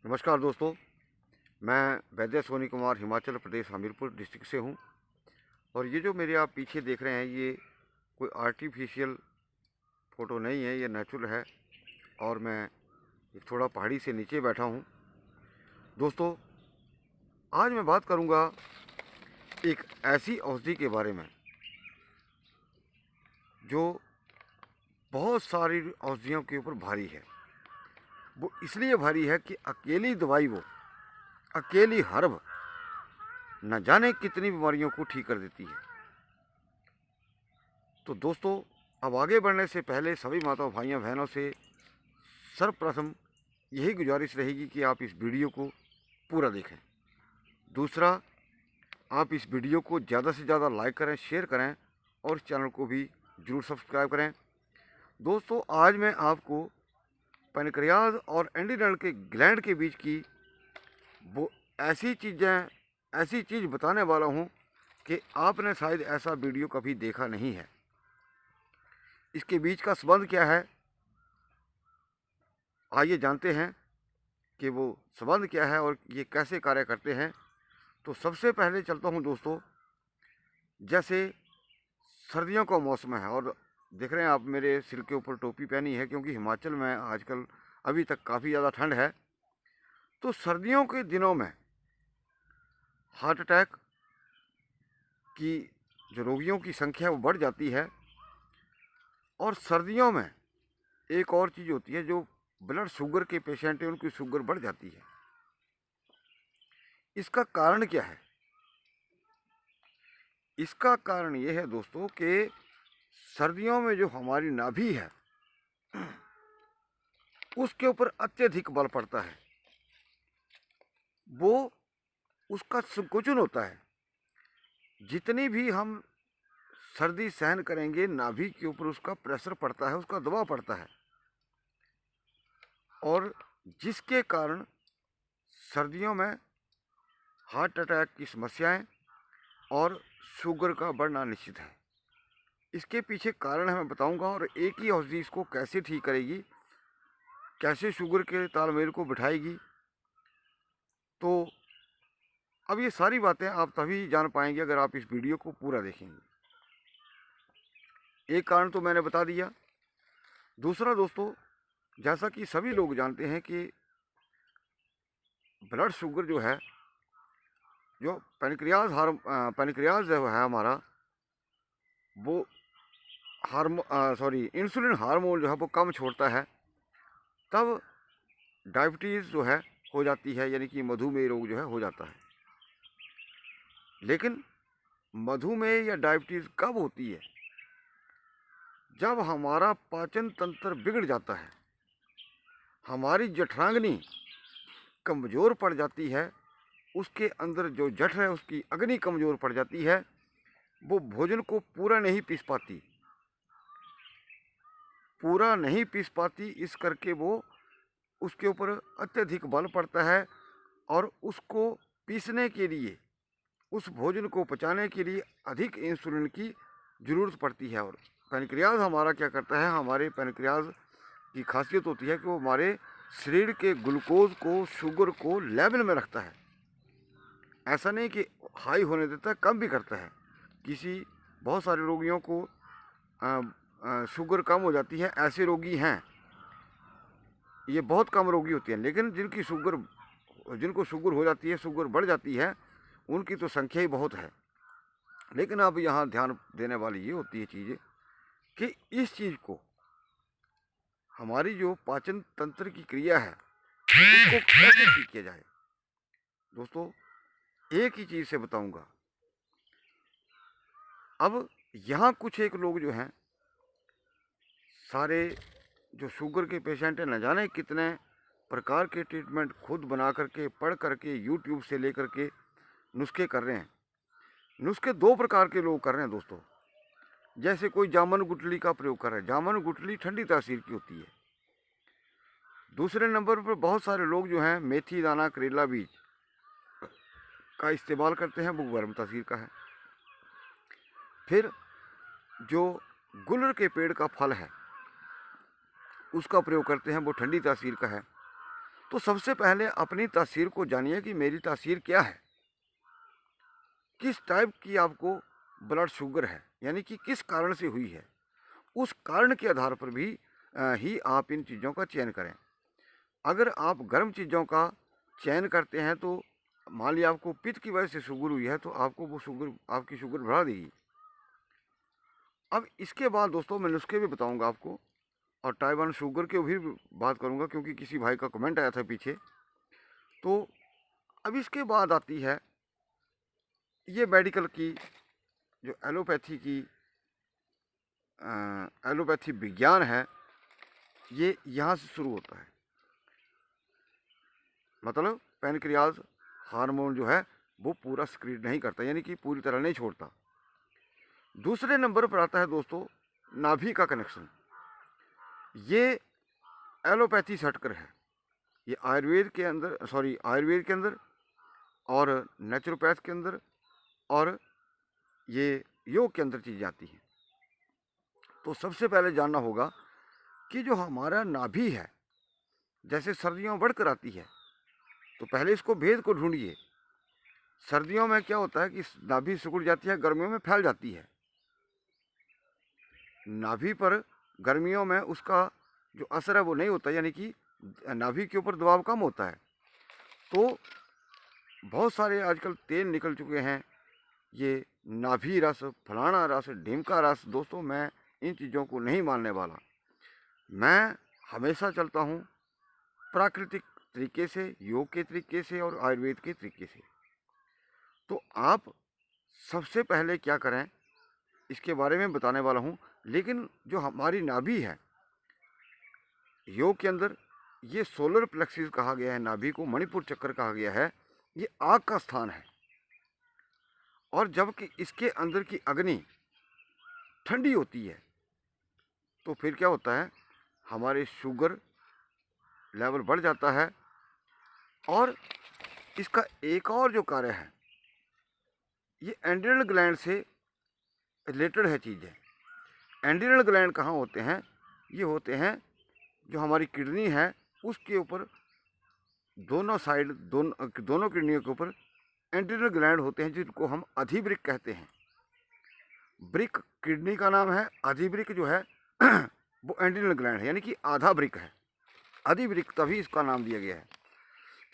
नमस्कार दोस्तों, मैं वैद्य सोनी कुमार हिमाचल प्रदेश हमीरपुर डिस्ट्रिक्ट से हूँ। और ये जो मेरे आप पीछे देख रहे हैं, ये कोई आर्टिफिशियल फ़ोटो नहीं है, ये नेचुरल है। और मैं एक थोड़ा पहाड़ी से नीचे बैठा हूँ। दोस्तों, आज मैं बात करूँगा एक ऐसी औषधि के बारे में जो बहुत सारी औषधियों के ऊपर भारी है। वो इसलिए भारी है कि अकेली दवाई, वो अकेली हर्ब न जाने कितनी बीमारियों को ठीक कर देती है। तो दोस्तों, अब आगे बढ़ने से पहले सभी माताओं, भाइयों, बहनों से सर्वप्रथम यही गुजारिश रहेगी कि आप इस वीडियो को पूरा देखें। दूसरा, आप इस वीडियो को ज़्यादा से ज़्यादा लाइक करें, शेयर करें और चैनल को भी ज़रूर सब्सक्राइब करें। दोस्तों, आज मैं आपको पैनक्रियाज और एड्रिनल के ग्लैंड के बीच की वो ऐसी चीज़ बताने वाला हूँ कि आपने शायद ऐसा वीडियो कभी देखा नहीं है। इसके बीच का संबंध क्या है, आइए जानते हैं कि वो संबंध क्या है और ये कैसे कार्य करते हैं। तो सबसे पहले चलता हूँ दोस्तों, जैसे सर्दियों का मौसम है और देख रहे हैं आप मेरे सिर के ऊपर टोपी पहनी है, क्योंकि हिमाचल में आजकल अभी तक काफ़ी ज़्यादा ठंड है। तो सर्दियों के दिनों में हार्ट अटैक की जो रोगियों की संख्या वो बढ़ जाती है। और सर्दियों में एक और चीज़ होती है, जो ब्लड शुगर के पेशेंट हैं उनकी शुगर बढ़ जाती है। इसका कारण क्या है? इसका कारण ये है दोस्तों कि सर्दियों में जो हमारी नाभि है उसके ऊपर अत्यधिक बल पड़ता है। वो उसका संकुचन होता है। जितनी भी हम सर्दी सहन करेंगे, नाभि के ऊपर उसका प्रेशर पड़ता है, उसका दबाव पड़ता है, और जिसके कारण सर्दियों में हार्ट अटैक की समस्याएं और शुगर का बढ़ना निश्चित है। इसके पीछे कारण है मैं बताऊंगा, और एक ही औषधि इसको कैसे ठीक करेगी, कैसे शुगर के तालमेल को बिठाएगी। तो अब ये सारी बातें आप तभी जान पाएंगे अगर आप इस वीडियो को पूरा देखेंगे। एक कारण तो मैंने बता दिया। दूसरा दोस्तों, जैसा कि सभी लोग जानते हैं कि ब्लड शुगर जो है, जो पैनक्रियाज जो है हमारा, वो इंसुलिन हार्मोन जो है वो कम छोड़ता है। तब डायबिटीज़ जो है हो जाती है, यानी कि मधुमेह रोग जो है हो जाता है। लेकिन मधुमेह या डायबिटीज़ कब होती है? जब हमारा पाचन तंत्र बिगड़ जाता है, हमारी जठरांगनी कमज़ोर पड़ जाती है, उसके अंदर जो जठ है उसकी अग्नि कमज़ोर पड़ जाती है, वो भोजन को पूरा नहीं पीस पाती। इस करके वो उसके ऊपर अत्यधिक बल पड़ता है, और उसको पीसने के लिए, उस भोजन को पचाने के लिए अधिक इंसुलिन की ज़रूरत पड़ती है। और पैनक्रियाज हमारा क्या करता है, हमारे पैनक्रियाज की खासियत होती है कि वो हमारे शरीर के ग्लूकोज को, शुगर को लेवल में रखता है। ऐसा नहीं कि हाई होने देता है, कम भी करता है। बहुत सारे रोगियों को शुगर कम हो जाती है, ऐसे रोगी हैं। ये बहुत कम रोगी होती हैं, लेकिन जिनको शुगर हो जाती है, शुगर बढ़ जाती है, उनकी तो संख्या ही बहुत है। लेकिन अब यहाँ ध्यान देने वाली ये होती है चीज़ कि इस चीज़ को, हमारी जो पाचन तंत्र की क्रिया है, उसको कैसे ठीक किया जाए। दोस्तों, एक ही चीज़ से बताऊंगा। अब यहाँ कुछ एक लोग जो हैं, सारे जो शुगर के पेशेंट हैं, न जाने कितने प्रकार के ट्रीटमेंट खुद बना करके, पढ़ करके, यूट्यूब से लेकर के नुस्खे कर रहे हैं। नुस्खे दो प्रकार के लोग कर रहे हैं दोस्तों। जैसे कोई जामुन गुठली का प्रयोग कर रहा है। जामुन गुठली ठंडी तासीर की होती है। दूसरे नंबर पर बहुत सारे लोग जो हैं, मेथी दाना, करेला बीज का इस्तेमाल करते हैं, वो गर्म तासीर का है। फिर जो गुलर के पेड़ का फल है, उसका प्रयोग करते हैं, वो ठंडी तासीर का है। तो सबसे पहले अपनी तासीर को जानिए कि मेरी तासीर क्या है, किस टाइप की आपको ब्लड शुगर है, यानी कि किस कारण से हुई है। उस कारण के आधार पर भी ही आप इन चीज़ों का चयन करें। अगर आप गर्म चीज़ों का चयन करते हैं तो मान लिया आपको पित्त की वजह से शुगर हुई है, तो आपको वो शुगर, आपकी शुगर बढ़ा देगी। अब इसके बाद दोस्तों मैं नुस्खे भी बताऊंगा आपको, और टाइप 1 शुगर के भी बात करूंगा, क्योंकि किसी भाई का कमेंट आया था पीछे। तो अब इसके बाद आती है ये मेडिकल की, जो एलोपैथी की एलोपैथी विज्ञान है, ये यहाँ से शुरू होता है। मतलब पैनक्रियाज हार्मोन जो है वो पूरा सक्रिय नहीं करता, यानी कि पूरी तरह नहीं छोड़ता। दूसरे नंबर पर आता है दोस्तों नाभि का कनेक्शन। ये एलोपैथी से हटकर है, ये आयुर्वेद के अंदर, आयुर्वेद के अंदर और नेचुरोपैथ के अंदर और ये योग के अंदर चीज़ें आती हैं। तो सबसे पहले जानना होगा कि जो हमारा नाभि है, जैसे सर्दियों बढ़कर आती है, तो पहले इसको भेद को ढूंढिए। सर्दियों में क्या होता है कि नाभि सिकुड़ जाती है, गर्मियों में फैल जाती है। नाभि पर गर्मियों में उसका जो असर है वो नहीं होता, यानी कि नाभि के ऊपर दबाव कम होता है। तो बहुत सारे आजकल तेल निकल चुके हैं, ये नाभि रस, फलाना रस, ढीमका रस। दोस्तों मैं इन चीज़ों को नहीं मानने वाला। मैं हमेशा चलता हूँ प्राकृतिक तरीके से, योग के तरीके से और आयुर्वेद के तरीके से। तो आप सबसे पहले क्या करें इसके बारे में बताने वाला हूँ। लेकिन जो हमारी नाभि है, योग के अंदर ये सोलर प्लेक्सिस कहा गया है, नाभि को मणिपुर चक्र कहा गया है। ये आग का स्थान है, और जबकि इसके अंदर की अग्नि ठंडी होती है, तो फिर क्या होता है, हमारे शुगर लेवल बढ़ जाता है। और इसका एक और जो कार्य है, ये एंड्रिनल ग्लैंड से रिलेटेड है चीज़ है। एंड्रिनल ग्लैंड कहाँ होते हैं? ये होते हैं जो हमारी किडनी है उसके ऊपर, दोनों साइड, दोनों किडनियों के ऊपर एंड्रिनल ग्लैंड होते हैं, जिनको हम अधिवृक्क कहते हैं। वृक्क किडनी का नाम है, अधिवृक्क जो है वो एंड्रिनल ग्लैंड है, यानी कि आधा वृक्क है। अधिवृक्क तभी इसका नाम दिया गया है।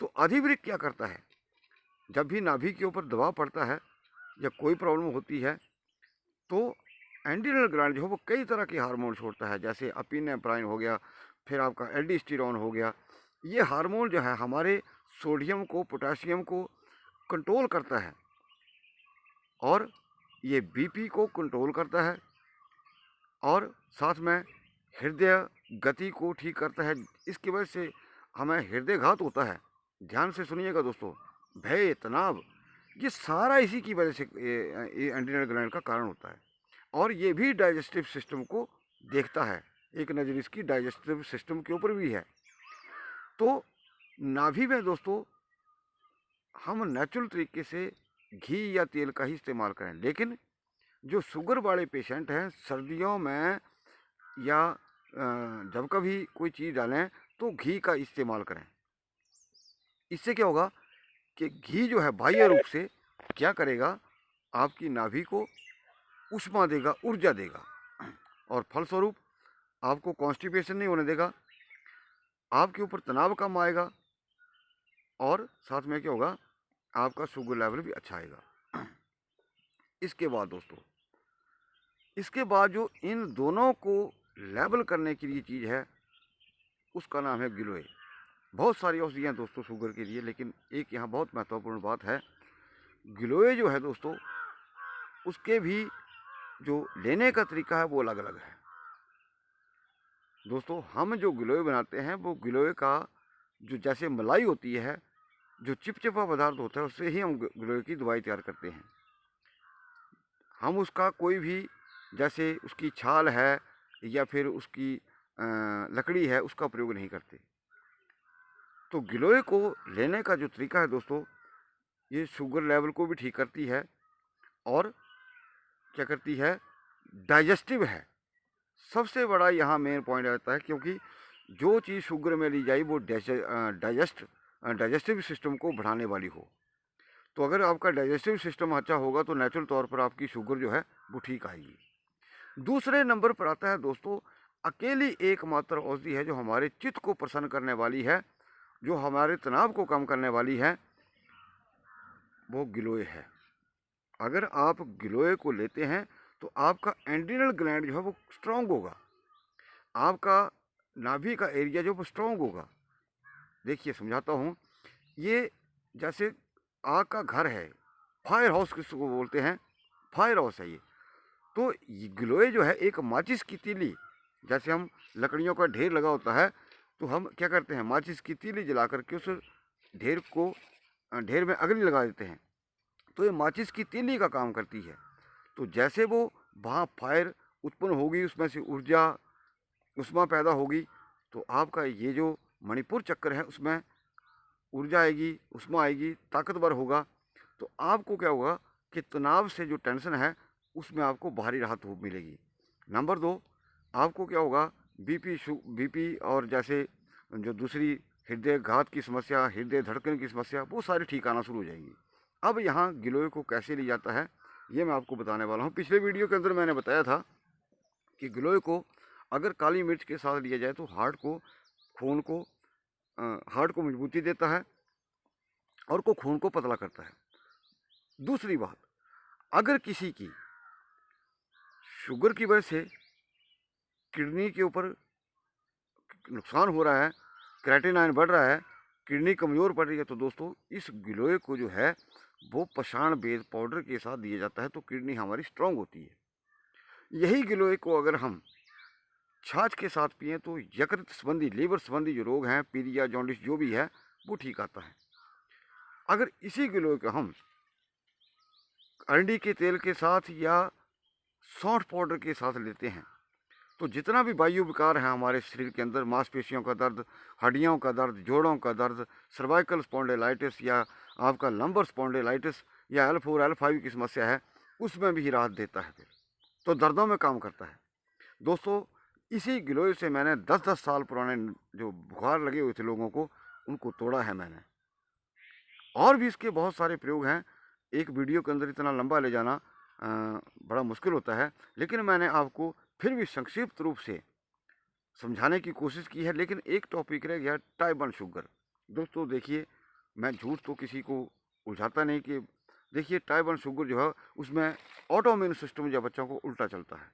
तो अधिवृक्क क्या करता है, जब भी नाभि के ऊपर दबाव पड़ता है या कोई प्रॉब्लम होती है, तो एंड्रिनल ग्लैंड जो है वो कई तरह के हार्मोन छोड़ता है, जैसे अपिनेफ्राइन हो गया, फिर आपका एल्डोस्टेरोन हो गया। ये हार्मोन जो है हमारे सोडियम को, पोटेशियम को कंट्रोल करता है, और ये बीपी को कंट्रोल करता है, और साथ में हृदय गति को ठीक करता है। इसकी वजह से हमें हृदय घात होता है। ध्यान से सुनिएगा दोस्तों, भय, तनाव, ये सारा इसी की वजह से ये एंड्रिनल ग्लैंड का कारण होता है। और ये भी डाइजेस्टिव सिस्टम को देखता है, एक नज़र इसकी डाइजेस्टिव सिस्टम के ऊपर भी है। तो नाभि में दोस्तों हम नेचुरल तरीके से घी या तेल का ही इस्तेमाल करें, लेकिन जो शुगर वाले पेशेंट हैं, सर्दियों में या जब कभी कोई चीज़ डालें तो घी का इस्तेमाल करें। इससे क्या होगा कि घी जो है बाह्य रूप से क्या करेगा, आपकी नाभि को ऊष्मा देगा, ऊर्जा देगा, और फलस्वरूप आपको कॉन्स्टिपेशन नहीं होने देगा, आपके ऊपर तनाव कम आएगा, और साथ में क्या होगा, आपका शुगर लेवल भी अच्छा आएगा। इसके बाद दोस्तों, इसके बाद जो इन दोनों को लेवल करने के लिए चीज़ है, उसका नाम है गिलोय। बहुत सारी औषधियाँ दोस्तों शुगर के लिए, लेकिन एक यहाँ बहुत महत्वपूर्ण बात है, गिलोय जो है दोस्तों, उसके भी जो लेने का तरीका है वो अलग अलग है। दोस्तों हम जो गिलोय बनाते हैं, वो गिलोय का जो जैसे मलाई होती है, जो चिपचिपा पदार्थ होता है, उससे ही हम गिलोय की दवाई तैयार करते हैं। हम उसका कोई भी, जैसे उसकी छाल है या फिर उसकी लकड़ी है, उसका प्रयोग नहीं करते। तो गिलोय को लेने का जो तरीका है दोस्तों, ये शुगर लेवल को भी ठीक करती है, और क्या करती है, डाइजेस्टिव है। सबसे बड़ा यहाँ मेन पॉइंट आता है, क्योंकि जो चीज़ शुगर में ली जाए वो डाइजेस्टिव सिस्टम को बढ़ाने वाली हो। तो अगर आपका डाइजेस्टिव सिस्टम अच्छा होगा तो नेचुरल तौर पर आपकी शुगर जो है वो ठीक आएगी। दूसरे नंबर पर आता है दोस्तों, अकेली एकमात्र औषधि है जो हमारे चित्त को प्रसन्न करने वाली है, जो हमारे तनाव को कम करने वाली है, वो गिलोय है। अगर आप गिलोय को लेते हैं तो आपका एंड्रिनल ग्लैंड जो है वो स्ट्रांग होगा, आपका नाभि का एरिया जो वो स्ट्रांग होगा। देखिए समझाता हूँ, ये जैसे आग का घर है, फायर हाउस किसको बोलते हैं, फायर हाउस है ये। तो ये गिलोय जो है एक माचिस की तीली, जैसे हम लकड़ियों का ढेर लगा होता है तो हम क्या करते हैं, माचिस की तीली जला करके उस ढेर में अग्नि लगा देते हैं। तो ये माचिस की तीली का काम करती है। तो जैसे वो वहाँ फायर उत्पन्न होगी, उसमें से ऊर्जा उष्मा पैदा होगी, तो आपका ये जो मणिपुर चक्र है उसमें ऊर्जा आएगी, उष्मा आएगी, ताकतवर होगा। तो आपको क्या होगा कि तनाव से जो टेंशन है उसमें आपको भारी राहत मिलेगी। नंबर 2, आपको क्या होगा, बीपी और जैसे जो दूसरी हृदय घात की समस्या, हृदय धड़कन की समस्या, वो सारी ठीक आना शुरू हो जाएंगी। अब यहाँ गिलोय को कैसे लिया जाता है ये मैं आपको बताने वाला हूँ। पिछले वीडियो के अंदर मैंने बताया था कि गिलोय को अगर काली मिर्च के साथ लिया जाए तो हार्ट को मजबूती देता है और खून को पतला करता है। दूसरी बात, अगर किसी की शुगर की वजह से किडनी के ऊपर नुकसान हो रहा है, क्रेटिनाइन बढ़ रहा है, किडनी कमज़ोर पड़ रही है, तो दोस्तों इस गिलोय को जो है वो पाषाण बेद पाउडर के साथ दिया जाता है, तो किडनी हमारी स्ट्रांग होती है। यही गिलोय को अगर हम छाछ के साथ पिएं तो यकृत संबंधी, लीवर संबंधी जो रोग हैं, पीलिया, जॉन्डिस जो भी है, वो ठीक आता है। अगर इसी गिलोय को हम अरंडी के तेल के साथ या सौंठ पाउडर के साथ लेते हैं तो जितना भी वायु विकार है हमारे शरीर के अंदर, मांसपेशियों का दर्द, हड्डियों का दर्द, जोड़ों का दर्द, सर्वाइकल स्पॉन्डिलाइटिस या आपका लंबर स्पॉन्डिलाइटिस या L4 L5 की समस्या है, उसमें भी राहत देता है। फिर तो दर्दों में काम करता है। दोस्तों इसी गिलोय से मैंने 10-10 साल पुराने जो बुखार लगे हुए थे लोगों को, उनको तोड़ा है मैंने। और भी इसके बहुत सारे प्रयोग हैं, एक वीडियो के अंदर इतना लंबा ले जाना बड़ा मुश्किल होता है, लेकिन मैंने आपको फिर भी संक्षिप्त रूप से समझाने की कोशिश की है। लेकिन एक टॉपिक रह गया, टाइप 1 शुगर। दोस्तों देखिए, मैं झूठ तो किसी को उलझाता नहीं कि देखिए टाइप 1 शुगर जो है उसमें ऑटोइम्यून सिस्टम जो बच्चों को उल्टा चलता है।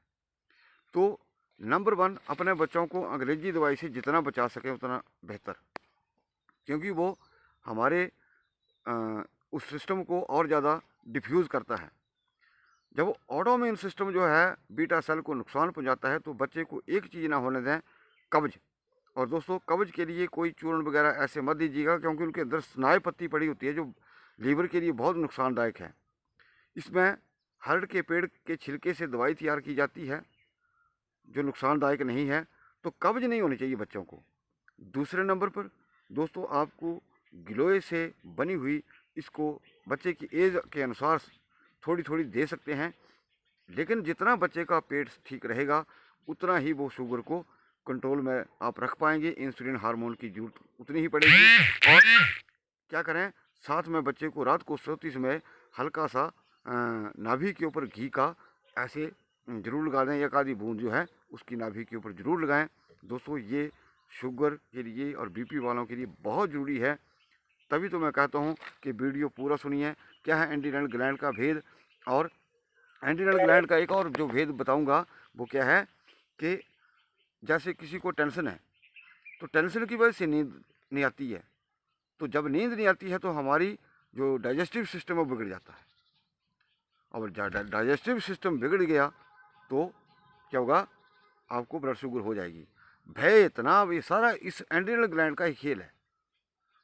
तो नंबर 1, अपने बच्चों को अंग्रेजी दवाई से जितना बचा सके उतना बेहतर, क्योंकि वो हमारे उस सिस्टम को और ज़्यादा डिफ्यूज़ करता है। जब ऑटोइम्यून सिस्टम जो है बीटा सेल को नुकसान पहुंचाता है तो बच्चे को एक चीज़ ना होने दें, कब्ज। और दोस्तों कब्ज के लिए कोई चूर्ण वगैरह ऐसे मत दीजिएगा, क्योंकि उनके अंदर स्नायु पत्ती पड़ी होती है जो लीवर के लिए बहुत नुकसानदायक है। इसमें हरड़ के पेड़ के छिलके से दवाई तैयार की जाती है जो नुकसानदायक नहीं है। तो कब्ज नहीं होनी चाहिए बच्चों को। दूसरे नंबर पर दोस्तों, आपको गिलोय से बनी हुई इसको बच्चे की एज के अनुसार थोड़ी थोड़ी दे सकते हैं, लेकिन जितना बच्चे का पेट ठीक रहेगा उतना ही वो शुगर को कंट्रोल में आप रख पाएंगे। इंसुलिन हार्मोन की जरूरत उतनी ही पड़ेगी। और क्या करें, साथ में बच्चे को रात को सोते समय हल्का सा नाभि के ऊपर घी का ऐसे जरूर लगा दें, एक आधी बूंद जो है उसकी नाभि के ऊपर जरूर लगाएं। दोस्तों ये शुगर के लिए और बीपी वालों के लिए बहुत ज़रूरी है। तभी तो मैं कहता हूँ कि वीडियो पूरा सुनिए। क्या है एंड्रिनल ग्लैंड का भेद, और एंड्रिनल ग्लैंड का एक और जो भेद बताऊंगा वो क्या है कि जैसे किसी को टेंशन है तो टेंशन की वजह से नींद नहीं आती है, तो जब नींद नहीं आती है तो हमारी जो डाइजेस्टिव सिस्टम है वो बिगड़ जाता है। और डाइजेस्टिव सिस्टम बिगड़ गया तो क्या होगा, आपको ब्लड शुगर हो जाएगी। भय, तनाव, ये सारा इस एंड्रिनल ग्लैंड का ही खेल है।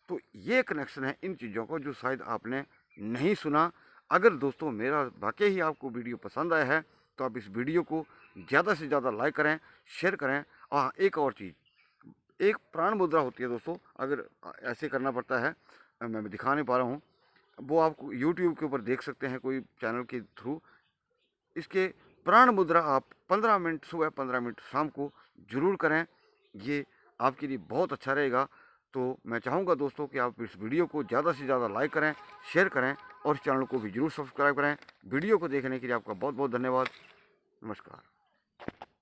तो ये कनेक्शन है इन चीज़ों को जो शायद आपने नहीं सुना। अगर दोस्तों मेरा वाकई ही आपको वीडियो पसंद आया है तो आप इस वीडियो को ज़्यादा से ज़्यादा लाइक करें, शेयर करें। और एक और चीज़, एक प्राण मुद्रा होती है दोस्तों, अगर ऐसे करना पड़ता है, मैं दिखा नहीं पा रहा हूँ, वो आप यूट्यूब के ऊपर देख सकते हैं कोई चैनल के थ्रू। इसके प्राण मुद्रा आप 15 मिनट सुबह, 15 मिनट शाम को ज़रूर करें। ये आपके लिए बहुत अच्छा रहेगा। तो मैं चाहूँगा दोस्तों कि आप इस वीडियो को ज़्यादा से ज़्यादा लाइक करें, शेयर करें और इस चैनल को भी ज़रूर सब्सक्राइब करें। वीडियो को देखने के लिए आपका बहुत बहुत धन्यवाद। नमस्कार।